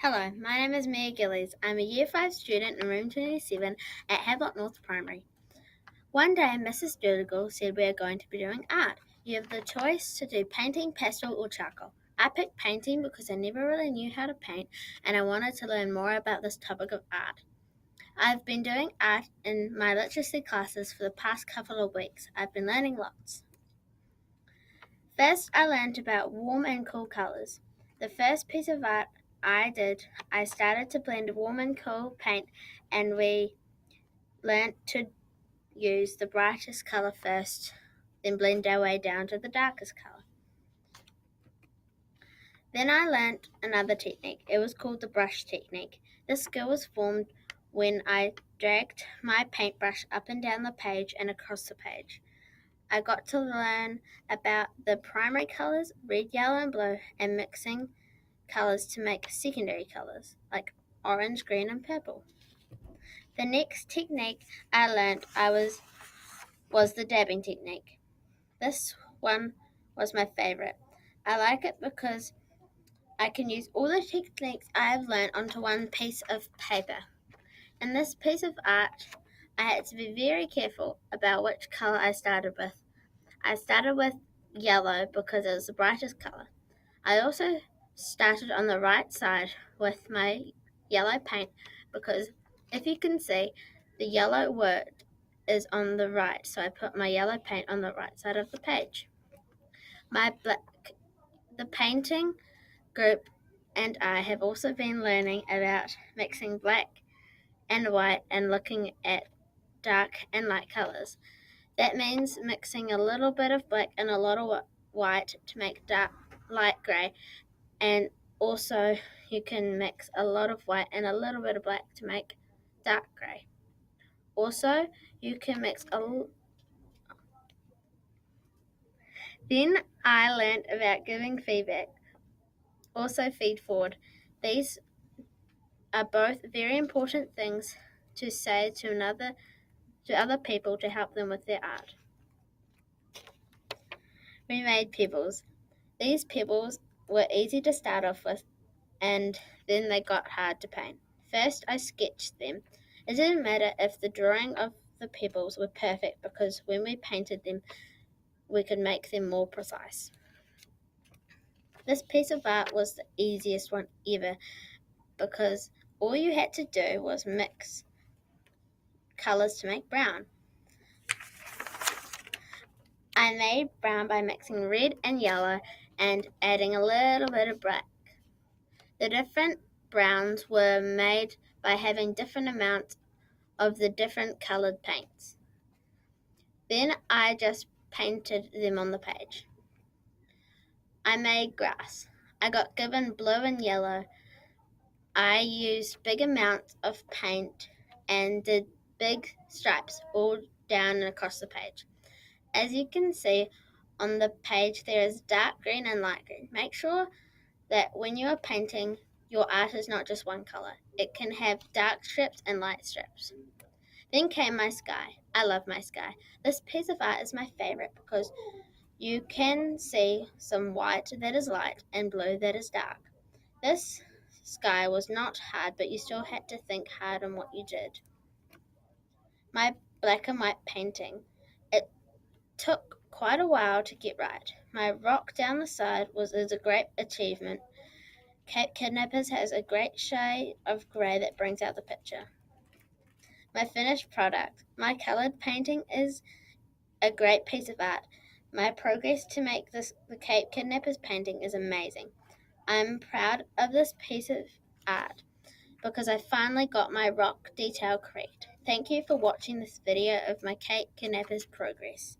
Hello, my name is Mia Gillies. I'm a Year 5 student in Room 27 at Havelock North Primary. One day, Mrs. Dooligal said we are going to be doing art. You have the choice to do painting, pastel, or charcoal. I picked painting because I never really knew how to paint and I wanted to learn more about this topic of art. I've been doing art in my literacy classes for the past couple of weeks. I've been learning lots. First, I learned about warm and cool colors. The first piece of art I started to blend warm and cool paint, and we learnt to use the brightest color first, then blend our way down to the darkest color. Then I learnt another technique. It was called the brush technique. This skill was formed when I dragged my paintbrush up and down the page and across the page. I got to learn about the primary colors, red, yellow, and blue, and mixing colors to make secondary colors, like orange, green, and purple. The next technique I learned was the dabbing technique. This one was my favorite. I like it because I can use all the techniques I have learned onto one piece of paper. In this piece of art, I had to be very careful about which color I started with. I started with yellow because it was the brightest color. I also started on the right side with my yellow paint because if you can see, the yellow word is on the right, so I put my yellow paint on the right side of the page. The painting group and I have also been learning about mixing black and white and looking at dark and light colors. That means mixing a little bit of black and a lot of white to make light grey, and also you can mix a lot of white and a little bit of black to make dark grey. Also, you can mix Then I learned about giving feedback, also feed forward. These are both very important things to say to other people to help them with their art. We made pebbles. These pebbles were easy to start off with, and then they got hard to paint. First, I sketched them. It didn't matter if the drawing of the pebbles were perfect because when we painted them, we could make them more precise. This piece of art was the easiest one ever because all you had to do was mix colors to make brown. I made brown by mixing red and yellow and adding a little bit of black. The different browns were made by having different amounts of the different colored paints. Then I just painted them on the page. I made grass. I got given blue and yellow. I used big amounts of paint and did big stripes all down and across the page. As you can see on the page, there is dark green and light green. Make sure that when you are painting, your art is not just one color. It can have dark strips and light strips. Then came my sky. I love my sky. This piece of art is my favorite because you can see some white that is light and blue that is dark. This sky was not hard, but you still had to think hard on what you did. My black and white painting. It took quite a while to get right. My rock down the side is a great achievement. Cape Kidnappers has a great shade of grey that brings out the picture. My finished product. My coloured painting is a great piece of art. My progress to make the Cape Kidnappers painting is amazing. I'm proud of this piece of art because I finally got my rock detail correct. Thank you for watching this video of my Cape Kidnappers progress.